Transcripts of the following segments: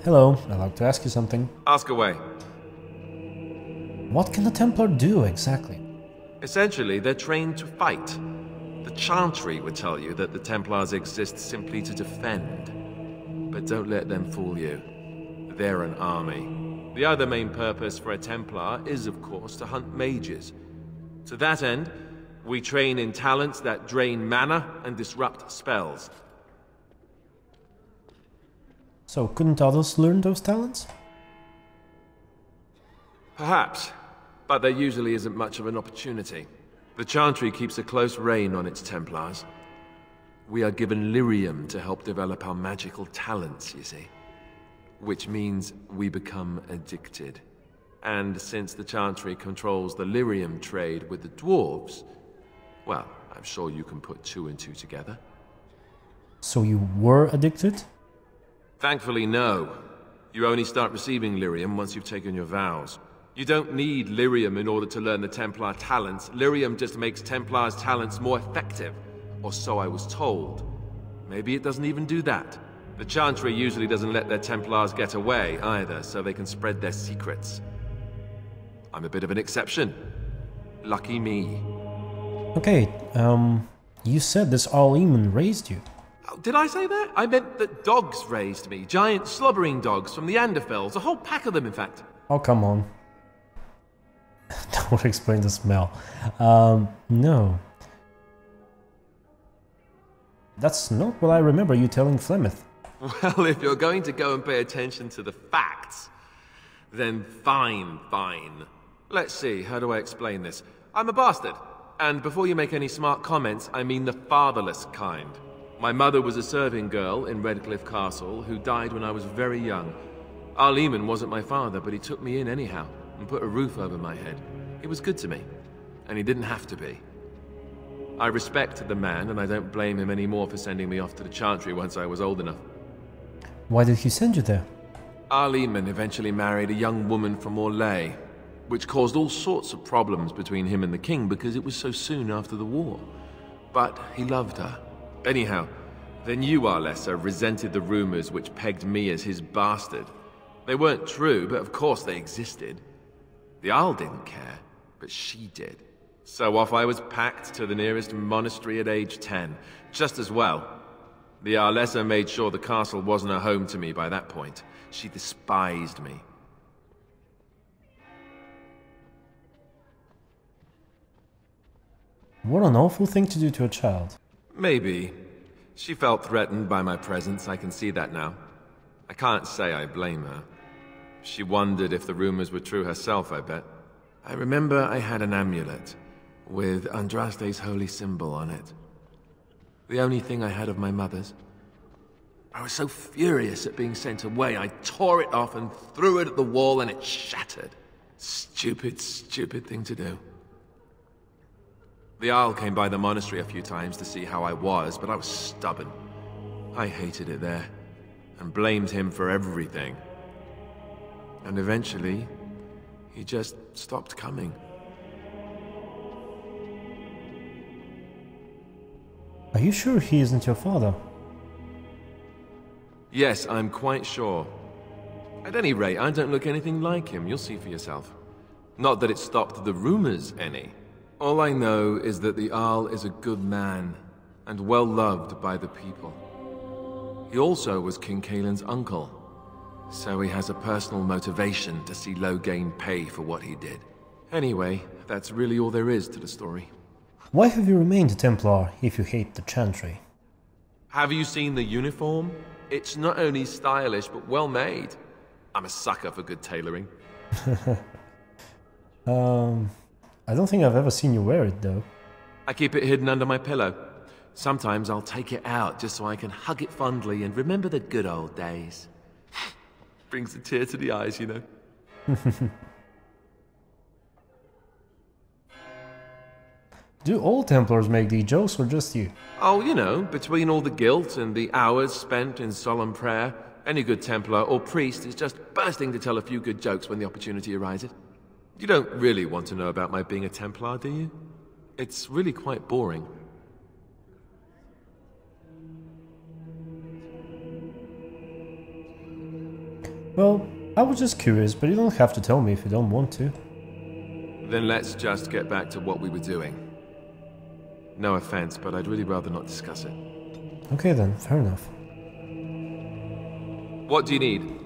Hello, I'd like to ask you something. Ask away. What can a Templar do exactly? Essentially, they're trained to fight. The Chantry would tell you that the Templars exist simply to defend. But don't let them fool you. They're an army. The other main purpose for a Templar is, of course, to hunt mages. To that end, we train in talents that drain mana and disrupt spells. So couldn't others learn those talents? Perhaps, but there usually isn't much of an opportunity. The Chantry keeps a close rein on its Templars. We are given lyrium to help develop our magical talents, you see. Which means we become addicted. And since the Chantry controls the lyrium trade with the dwarves, well, I'm sure you can put two and two together. So you were addicted? Thankfully, no. You only start receiving lyrium once you've taken your vows. You don't need lyrium in order to learn the Templar talents. Lyrium just makes Templars' talents more effective. Or so I was told. Maybe it doesn't even do that. The Chantry usually doesn't let their Templars get away either, so they can spread their secrets. I'm a bit of an exception. Lucky me. Okay, you said this Al-Eamon raised you. Oh, did I say that? I meant that dogs raised me. Giant slobbering dogs from the Anderfells. A whole pack of them, in fact. Oh, come on. Don't explain the smell. No. That's not what I remember you telling Flemeth. Well, if you're going to go and pay attention to the facts, then fine. Let's see, how do I explain this? I'm a bastard. And before you make any smart comments, I mean the fatherless kind. My mother was a serving girl in Redcliffe Castle who died when I was very young. Al-Eamon wasn't my father, but he took me in anyhow and put a roof over my head. He was good to me, and he didn't have to be. I respect the man, and I don't blame him anymore for sending me off to the Chantry once I was old enough. Why did he send you there? Al-Eamon eventually married a young woman from Orlais, which caused all sorts of problems between him and the king because it was so soon after the war. But he loved her. Anyhow, then you, Alistair, resented the rumors which pegged me as his bastard. They weren't true, but of course they existed. The Isle didn't care, but she did. So off I was packed to the nearest monastery at age 10, just as well. The Arlessa made sure the castle wasn't a home to me by that point. She despised me. What an awful thing to do to a child. Maybe. She felt threatened by my presence, I can see that now. I can't say I blame her. She wondered if the rumors were true herself, I bet. I remember I had an amulet with Andraste's holy symbol on it. The only thing I had of my mother's. I was so furious at being sent away, I tore it off and threw it at the wall and it shattered. Stupid thing to do. The Isle came by the monastery a few times to see how I was, but I was stubborn. I hated it there, and blamed him for everything. And eventually, he just stopped coming. Are you sure he isn't your father? Yes, I'm quite sure. At any rate, I don't look anything like him, you'll see for yourself. Not that it stopped the rumors any. All I know is that the Arl is a good man, and well loved by the people. He also was King Caelan's uncle, so he has a personal motivation to see Loghain pay for what he did. Anyway, that's really all there is to the story. Why have you remained a Templar if you hate the Chantry? Have you seen the uniform? It's not only stylish, but well made. I'm a sucker for good tailoring. I don't think I've ever seen you wear it, though. I keep it hidden under my pillow. Sometimes I'll take it out just so I can hug it fondly and remember the good old days. Brings a tear to the eyes, you know. Do all Templars make these jokes, or just you? Oh, you know, between all the guilt and the hours spent in solemn prayer, any good Templar or priest is just bursting to tell a few good jokes when the opportunity arises. You don't really want to know about my being a Templar, do you? It's really quite boring. Well, I was just curious, but you don't have to tell me if you don't want to. Then let's just get back to what we were doing. No offense, but I'd really rather not discuss it. Okay then, fair enough. What do you need?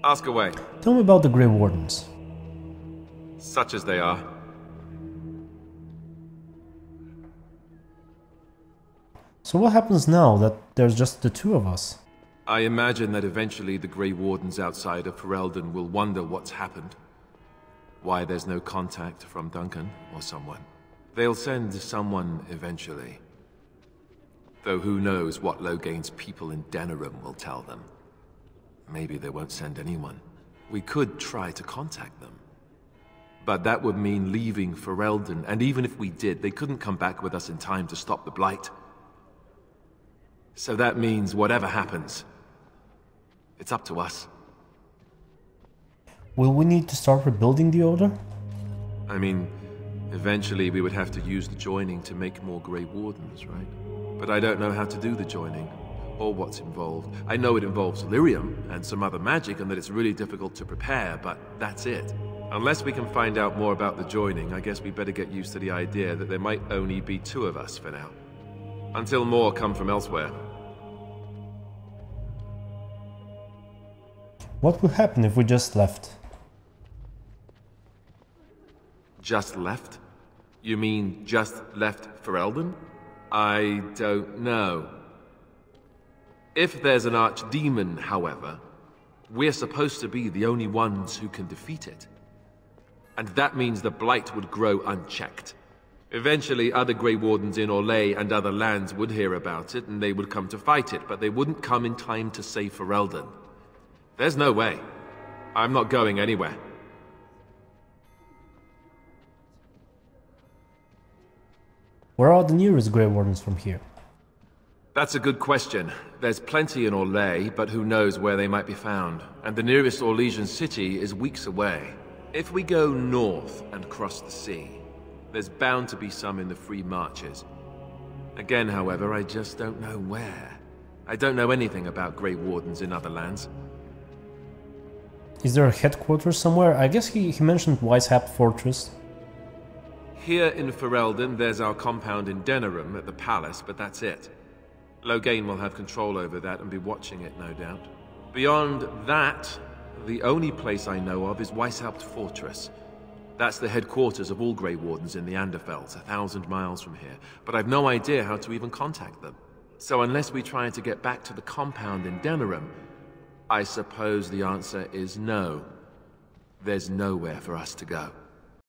Ask away. Tell me about the Grey Wardens. Such as they are. So what happens now that there's just the two of us? I imagine that eventually the Grey Wardens outside of Ferelden will wonder what's happened. Why there's no contact from Duncan or someone. They'll send someone eventually. Though who knows what Logain's people in Denerim will tell them. Maybe they won't send anyone. We could try to contact them. But that would mean leaving Ferelden, and even if we did, they couldn't come back with us in time to stop the Blight. So that means whatever happens, it's up to us. Will we need to start rebuilding the Order? I mean, eventually we would have to use the joining to make more Grey Wardens, right? But I don't know how to do the joining, or what's involved. I know it involves lyrium and some other magic, and that it's really difficult to prepare, but that's it. Unless we can find out more about the joining, I guess we better get used to the idea that there might only be two of us for now. Until more come from elsewhere. What would happen if we just left? Just left? You mean just left Ferelden? I don't know. If there's an archdemon, however, we're supposed to be the only ones who can defeat it. And that means the Blight would grow unchecked. Eventually, other Grey Wardens in Orlais and other lands would hear about it, and they would come to fight it, but they wouldn't come in time to save Ferelden. There's no way. I'm not going anywhere. Where are the nearest Grey Wardens from here? That's a good question. There's plenty in Orlais, but who knows where they might be found. And the nearest Orlesian city is weeks away. If we go north and cross the sea, there's bound to be some in the Free Marches. Again, however, I just don't know where. I don't know anything about Grey Wardens in other lands. Is there a headquarters somewhere? I guess he mentioned Weishaupt Fortress. Here in Ferelden, there's our compound in Denerim at the palace, but that's it. Logain will have control over that and be watching it, no doubt. Beyond that, the only place I know of is Weishaupt Fortress. That's the headquarters of all Grey Wardens in the Anderfelds, 1,000 miles from here. But I've no idea how to even contact them. So unless we try to get back to the compound in Denerim, I suppose the answer is no. There's nowhere for us to go.